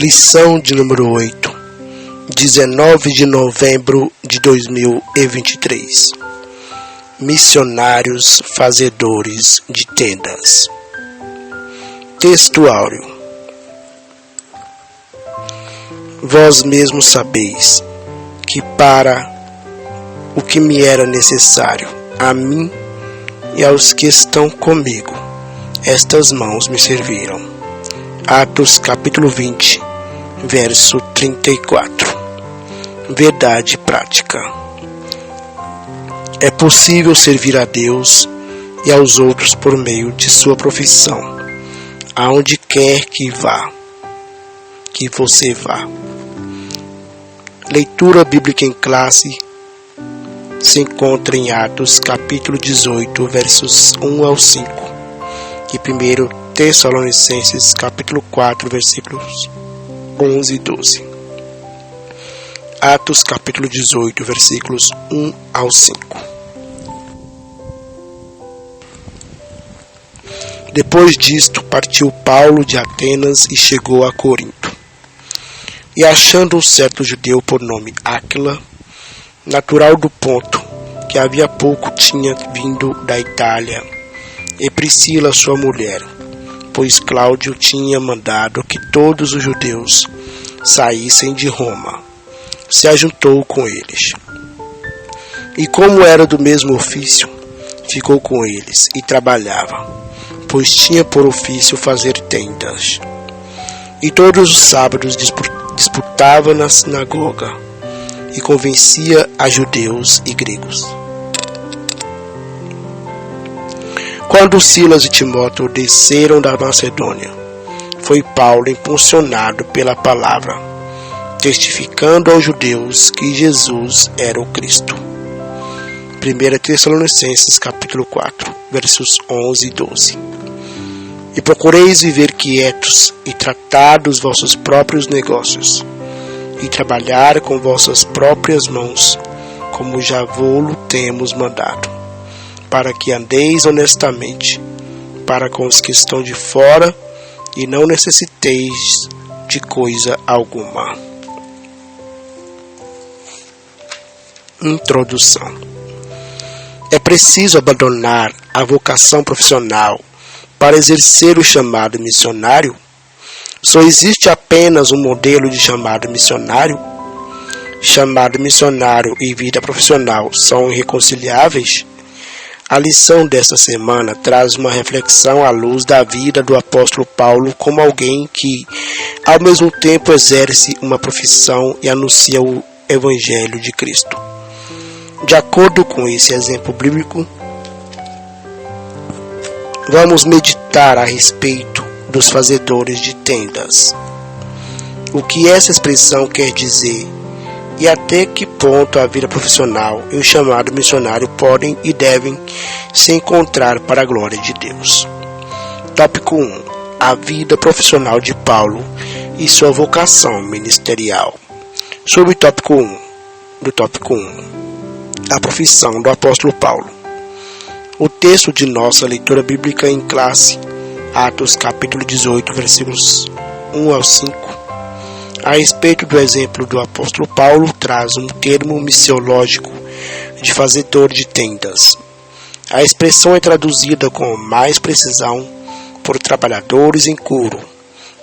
Lição de número 8, 19 de novembro de 2023. Missionários fazedores de tendas. Texto áureo. Vós mesmos sabeis que para o que me era necessário, a mim e aos que estão comigo, estas mãos me serviram. Atos capítulo 20, verso 34. Verdade prática. É possível servir a Deus e aos outros por meio de sua profissão, aonde quer que você vá. Leitura bíblica em classe se encontra em Atos capítulo 18, versos 1 ao 5 e 1 Tessalonicenses capítulo 4, versículos 11 e 12. Atos capítulo 18, versículos 1 ao 5. Depois disto, partiu Paulo de Atenas e chegou a Corinto. E achando um certo judeu por nome Áquila, natural do Ponto, que havia pouco tinha vindo da Itália, e Priscila sua mulher, pois Cláudio tinha mandado que todos os judeus saíssem de Roma, se ajuntou com eles. E como era do mesmo ofício, ficou com eles e trabalhava, pois tinha por ofício fazer tendas. E todos os sábados disputava na sinagoga e convencia a judeus e gregos. Quando Silas e Timóteo desceram da Macedônia, foi Paulo impulsionado pela palavra, testificando aos judeus que Jesus era o Cristo. 1 Tessalonicenses capítulo 4, versos 11 e 12. E procureis viver quietos e tratar dos vossos próprios negócios, e trabalhar com vossas próprias mãos, como já vô-lo temos mandado, para que andeis honestamente para com os que estão de fora e não necessiteis de coisa alguma. Introdução. É preciso abandonar a vocação profissional para exercer o chamado missionário? Só existe apenas um modelo de chamado missionário? Chamado missionário e vida profissional são irreconciliáveis? A lição desta semana traz uma reflexão à luz da vida do apóstolo Paulo como alguém que, ao mesmo tempo, exerce uma profissão e anuncia o Evangelho de Cristo. De acordo com esse exemplo bíblico, vamos meditar a respeito dos fazedores de tendas. O que essa expressão quer dizer e até que ponto a vida profissional e o chamado missionário podem e devem se encontrar para a glória de Deus. Tópico 1. A vida profissional de Paulo e sua vocação ministerial. Sobre o tópico 1. A profissão do apóstolo Paulo. O texto de nossa leitura bíblica em classe, Atos capítulo 18, versículos 1 ao 5, a respeito do exemplo do apóstolo Paulo, traz um termo missiológico de fazedor de tendas. A expressão é traduzida com mais precisão por trabalhadores em couro,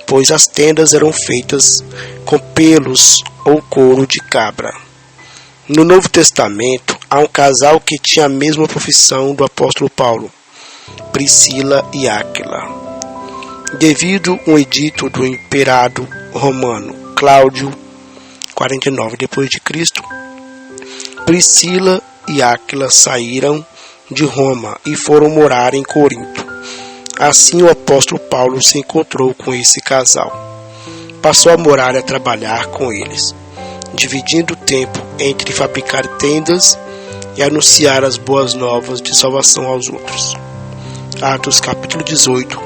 pois as tendas eram feitas com pelos ou couro de cabra. No Novo Testamento, há um casal que tinha a mesma profissão do apóstolo Paulo, Priscila e Áquila. Devido a um edito do imperador romano Cláudio, 49 d.C., Priscila e Áquila saíram de Roma e foram morar em Corinto. Assim o apóstolo Paulo se encontrou com esse casal. Passou a morar e a trabalhar com eles, dividindo o tempo entre fabricar tendas e anunciar as boas novas de salvação aos outros. Atos capítulo 18,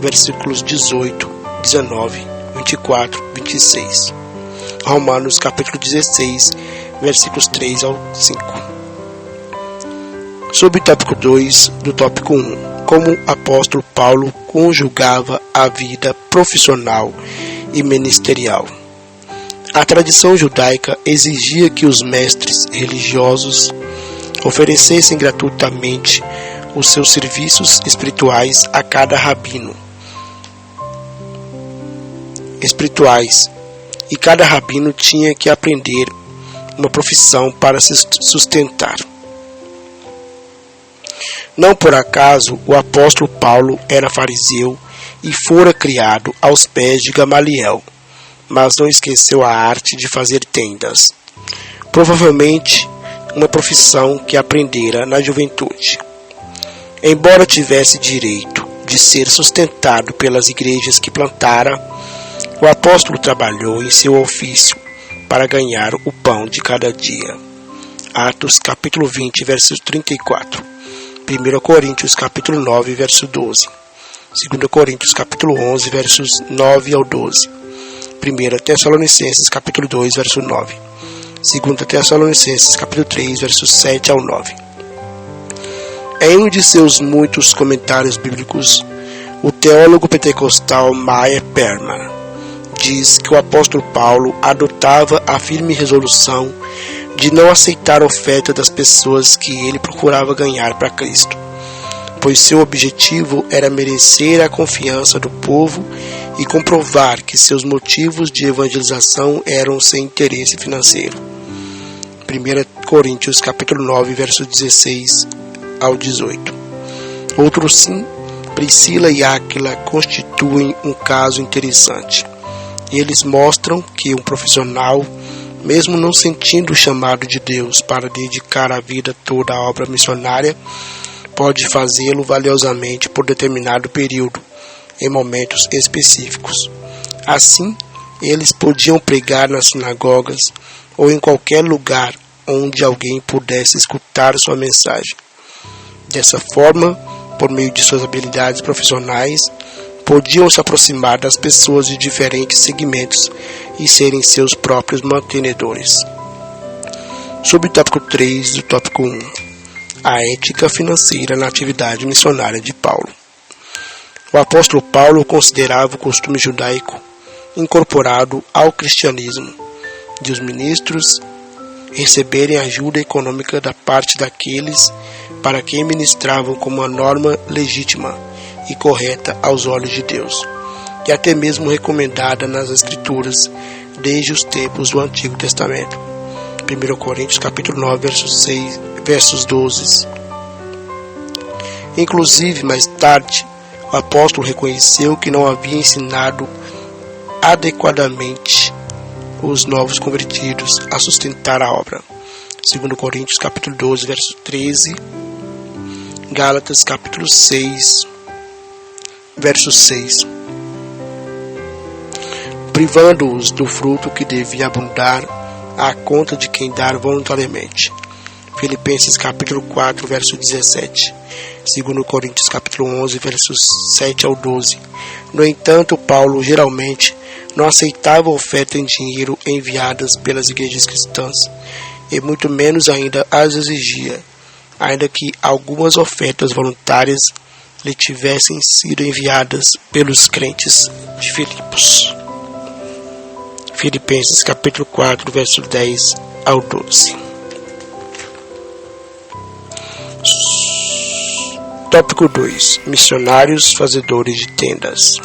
versículos 18, 19, 24, 26. Romanos capítulo 16, versículos 3 ao 5. Sobre o tópico 2 do tópico 1, como o apóstolo Paulo conjugava a vida profissional e ministerial. A tradição judaica exigia que os mestres religiosos oferecessem gratuitamente os seus serviços espirituais a cada rabino. E cada rabino tinha que aprender uma profissão para se sustentar. Não por acaso o apóstolo Paulo era fariseu e fora criado aos pés de Gamaliel, mas não esqueceu a arte de fazer tendas, provavelmente uma profissão que aprendera na juventude. Embora tivesse direito de ser sustentado pelas igrejas que plantara, o apóstolo trabalhou em seu ofício para ganhar o pão de cada dia. Atos capítulo 20, verso 34. 1 Coríntios capítulo 9, verso 12. 2 Coríntios capítulo 11, versos 9 ao 12. 1 Tessalonicenses capítulo 2, verso 9. 2 Tessalonicenses capítulo 3, versos 7 ao 9. Em um de seus muitos comentários bíblicos, o teólogo pentecostal Meyer Perman diz que o apóstolo Paulo adotava a firme resolução de não aceitar a oferta das pessoas que ele procurava ganhar para Cristo, pois seu objetivo era merecer a confiança do povo e comprovar que seus motivos de evangelização eram sem interesse financeiro. 1 Coríntios capítulo 9, versos 16 ao 18. Outro sim, Priscila e Áquila constituem um caso interessante. Eles mostram que um profissional, mesmo não sentindo o chamado de Deus para dedicar a vida toda à obra missionária, pode fazê-lo valiosamente por determinado período, em momentos específicos. Assim, eles podiam pregar nas sinagogas ou em qualquer lugar onde alguém pudesse escutar sua mensagem. Dessa forma, por meio de suas habilidades profissionais, podiam se aproximar das pessoas de diferentes segmentos e serem seus próprios mantenedores. Subtópico 3 do tópico 1. A ética financeira na atividade missionária de Paulo. O apóstolo Paulo considerava o costume judaico incorporado ao cristianismo de os ministros receberem ajuda econômica da parte daqueles para quem ministravam como uma norma legítima e correta aos olhos de Deus, e até mesmo recomendada nas Escrituras desde os tempos do Antigo Testamento. 1 Coríntios capítulo 9, versos 12. Inclusive, mais tarde, o apóstolo reconheceu que não havia ensinado adequadamente os novos convertidos a sustentar a obra. 2 Coríntios capítulo 12, verso 13. Gálatas capítulo 6, verso 6. Privando-os do fruto que devia abundar à conta de quem dar voluntariamente. Filipenses capítulo 4, verso 17. 2 Coríntios capítulo 11, versos 7 ao 12. No entanto, Paulo geralmente não aceitava oferta em dinheiro enviadas pelas igrejas cristãs, e muito menos ainda as exigia, ainda que algumas ofertas voluntárias lhe tivessem sido enviadas pelos crentes de Filipos. Filipenses capítulo 4, verso 10 ao 12. Tópico 2. Missionários fazedores de tendas.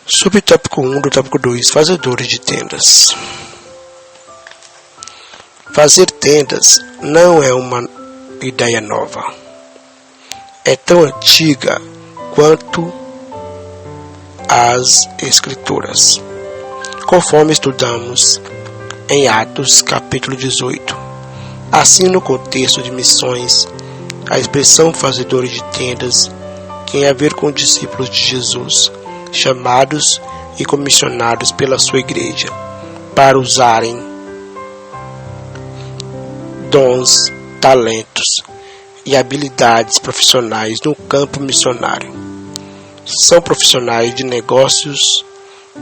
Subtópico 1 do tópico 2. Fazedores de tendas. Fazer tendas não é uma ideia nova. É tão antiga quanto as Escrituras, conforme estudamos em Atos capítulo 18. Assim, no contexto de missões, a expressão fazedores de tendas tem a ver com discípulos de Jesus, chamados e comissionados pela sua igreja para usarem dons, talentos e habilidades profissionais no campo missionário. São profissionais de negócios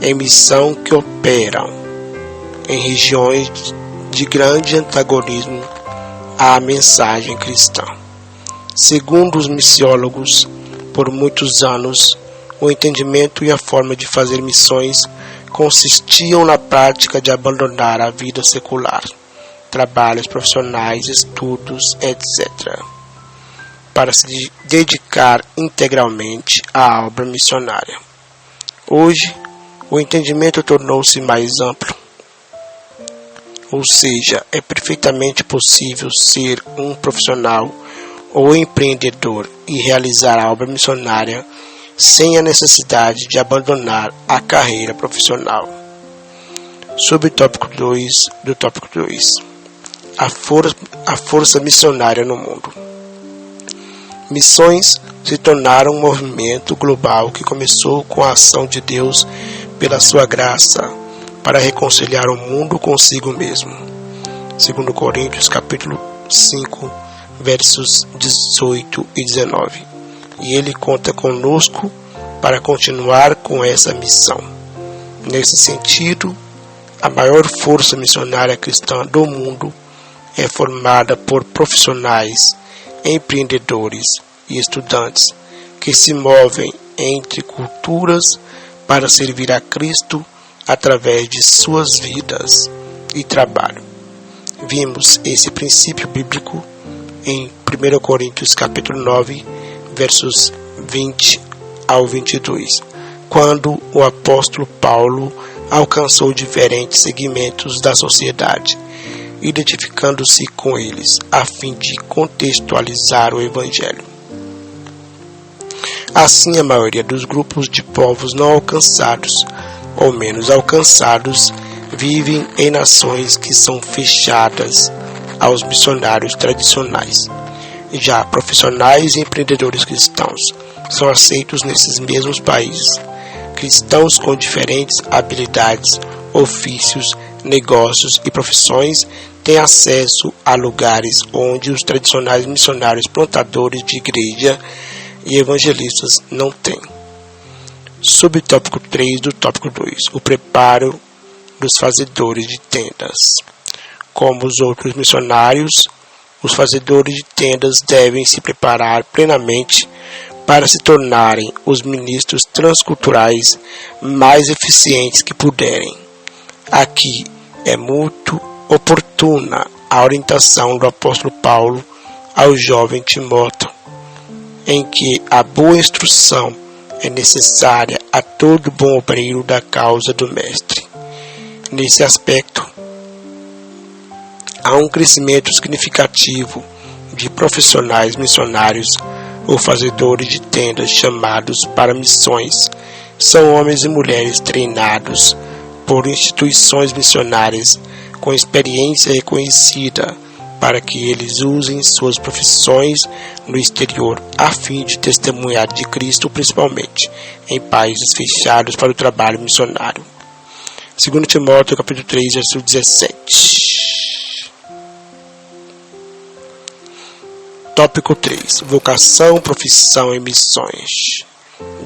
em missão que operam em regiões de grande antagonismo à mensagem cristã. Segundo os missiólogos, por muitos anos, O entendimento e a forma de fazer missões consistiam na prática de abandonar a vida secular, trabalhos profissionais, estudos, etc., para se dedicar integralmente à obra missionária. Hoje, o entendimento tornou-se mais amplo, ou seja, é perfeitamente possível ser um profissional ou empreendedor e realizar a obra missionária sem a necessidade de abandonar a carreira profissional. Subtópico 2 do tópico 2. A força missionária no mundo. Missões se tornaram um movimento global que começou com a ação de Deus pela sua graça para reconciliar o mundo consigo mesmo. 2 Coríntios capítulo 5, versos 18 e 19. E Ele conta conosco para continuar com essa missão. Nesse sentido, a maior força missionária cristã do mundo é formada por profissionais, empreendedores e estudantes que se movem entre culturas para servir a Cristo através de suas vidas e trabalho. Vimos esse princípio bíblico em 1 Coríntios capítulo 9, versos 20 ao 22, quando o apóstolo Paulo alcançou diferentes segmentos da sociedade, identificando-se com eles, a fim de contextualizar o Evangelho. Assim, a maioria dos grupos de povos não alcançados, ou menos alcançados, vivem em nações que são fechadas aos missionários tradicionais. Já profissionais e empreendedores cristãos são aceitos nesses mesmos países. Cristãos com diferentes habilidades, ofícios, negócios e profissões têm acesso a lugares onde os tradicionais missionários plantadores de igreja e evangelistas não têm. Subtópico 3 do tópico 2. O preparo dos fazedores de tendas. Como os outros missionários, os fazedores de tendas devem se preparar plenamente para se tornarem os ministros transculturais mais eficientes que puderem. Aqui é muito oportuna a orientação do apóstolo Paulo ao jovem Timóteo, em que a boa instrução é necessária a todo bom obreiro da causa do Mestre. Nesse aspecto, há um crescimento significativo de profissionais missionários ou fazedores de tendas chamados para missões. São homens e mulheres treinados por instituições missionárias com experiência reconhecida para que eles usem suas profissões no exterior a fim de testemunhar de Cristo, principalmente em países fechados para o trabalho missionário. 2 Timóteo capítulo 3, verso 17. Tópico 3. Vocação, profissão e missões.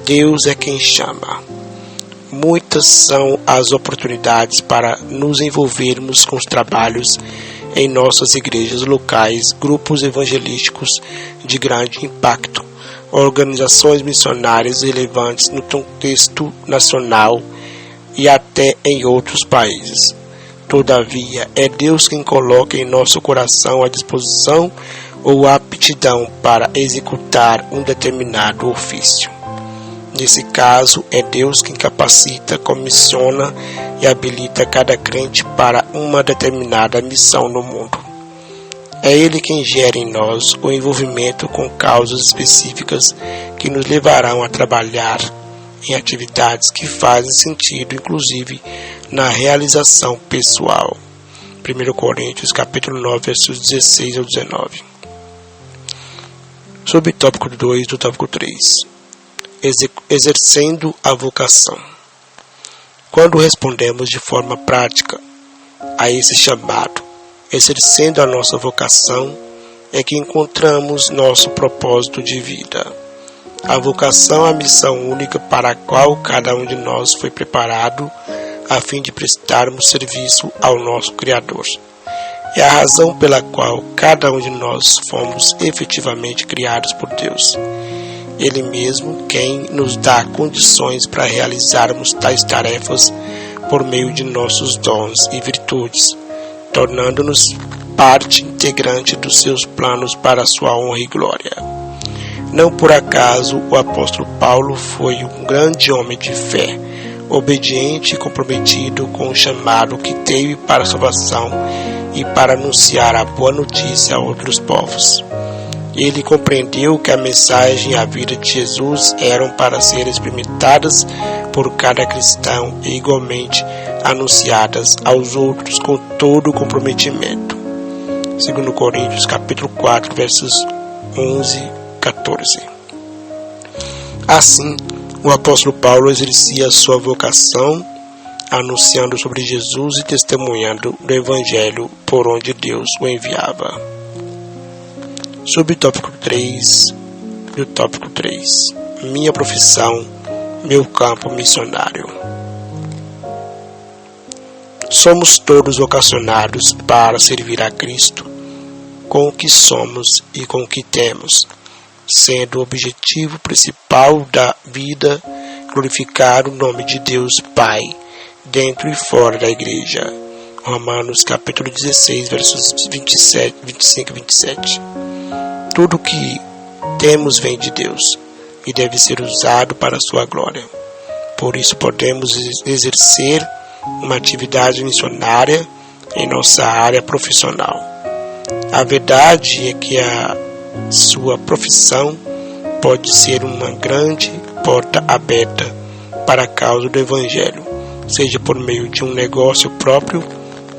Deus é quem chama. Muitas são as oportunidades para nos envolvermos com os trabalhos em nossas igrejas locais, grupos evangelísticos de grande impacto, organizações missionárias relevantes no contexto nacional e até em outros países. Todavia, é Deus quem coloca em nosso coração a disposição ou a aptidão para executar um determinado ofício. Nesse caso, é Deus quem capacita, comissiona e habilita cada crente para uma determinada missão no mundo. É Ele quem gera em nós o envolvimento com causas específicas que nos levarão a trabalhar em atividades que fazem sentido, inclusive na realização pessoal. 1 Coríntios capítulo 9, versos 16 ao 19. Subtópico 2 do tópico 3. Exercendo a vocação. Quando respondemos de forma prática a esse chamado, exercendo a nossa vocação, é que encontramos nosso propósito de vida. A vocação é a missão única para a qual cada um de nós foi preparado a fim de prestarmos serviço ao nosso Criador. É a razão pela qual cada um de nós fomos efetivamente criados por Deus. Ele mesmo quem nos dá condições para realizarmos tais tarefas por meio de nossos dons e virtudes, tornando-nos parte integrante dos seus planos para a sua honra e glória. Não por acaso o apóstolo Paulo foi um grande homem de fé, obediente e comprometido com o chamado que teve para a salvação e para anunciar a boa notícia a outros povos. Ele compreendeu que a mensagem e a vida de Jesus eram para ser experimentadas por cada cristão e igualmente anunciadas aos outros com todo o comprometimento. 2 Coríntios capítulo 4, versos 11 e 14. Assim, o apóstolo Paulo exercia sua vocação, anunciando sobre Jesus e testemunhando do Evangelho por onde Deus o enviava. Subtópico 3 do tópico 3. Minha profissão, meu campo missionário. Somos todos vocacionados para servir a Cristo com o que somos e com o que temos, sendo o objetivo principal da vida glorificar o nome de Deus Pai, dentro e fora da igreja. Romanos capítulo 16, versos 25 e 27. Tudo que temos vem de Deus e deve ser usado para a sua glória. Por isso podemos exercer uma atividade missionária em nossa área profissional. A verdade é que a sua profissão pode ser uma grande porta aberta para a causa do Evangelho, seja por meio de um negócio próprio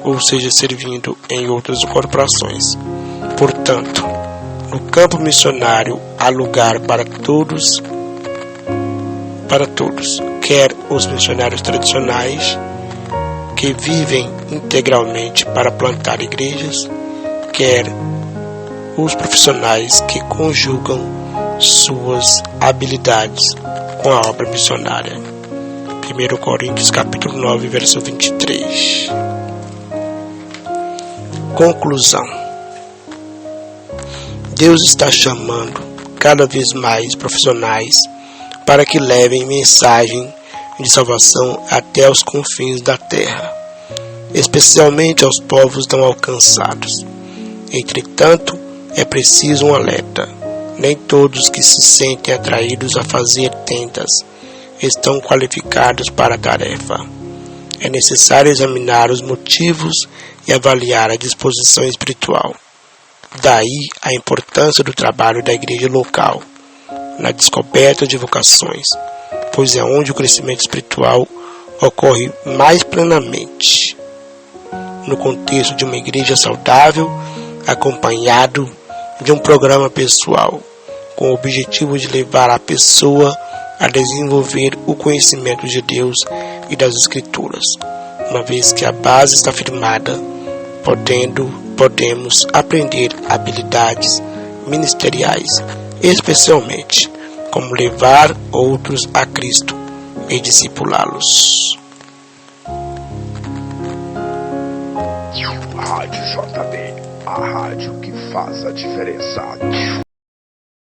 ou seja servindo em outras corporações. Portanto, no campo missionário há lugar para todos, quer os missionários tradicionais, que vivem integralmente para plantar igrejas, quer os profissionais que conjugam suas habilidades com a obra missionária. 1 Coríntios capítulo 9, verso 23. Conclusão. Deus está chamando cada vez mais profissionais para que levem mensagem de salvação até os confins da terra, especialmente aos povos não alcançados. Entretanto, é preciso um alerta. Nem todos que se sentem atraídos a fazer tendas estão qualificados para a tarefa. É necessário examinar os motivos e avaliar a disposição espiritual. Daí a importância do trabalho da igreja local, na descoberta de vocações, pois é onde o crescimento espiritual ocorre mais plenamente. No contexto de uma igreja saudável, acompanhado de um programa pessoal, com o objetivo de levar a pessoa a desenvolver o conhecimento de Deus e das Escrituras. Uma vez que a base está firmada, podemos aprender habilidades ministeriais, especialmente como levar outros a Cristo e discipulá-los. Rádio JB, a rádio que faz a diferença.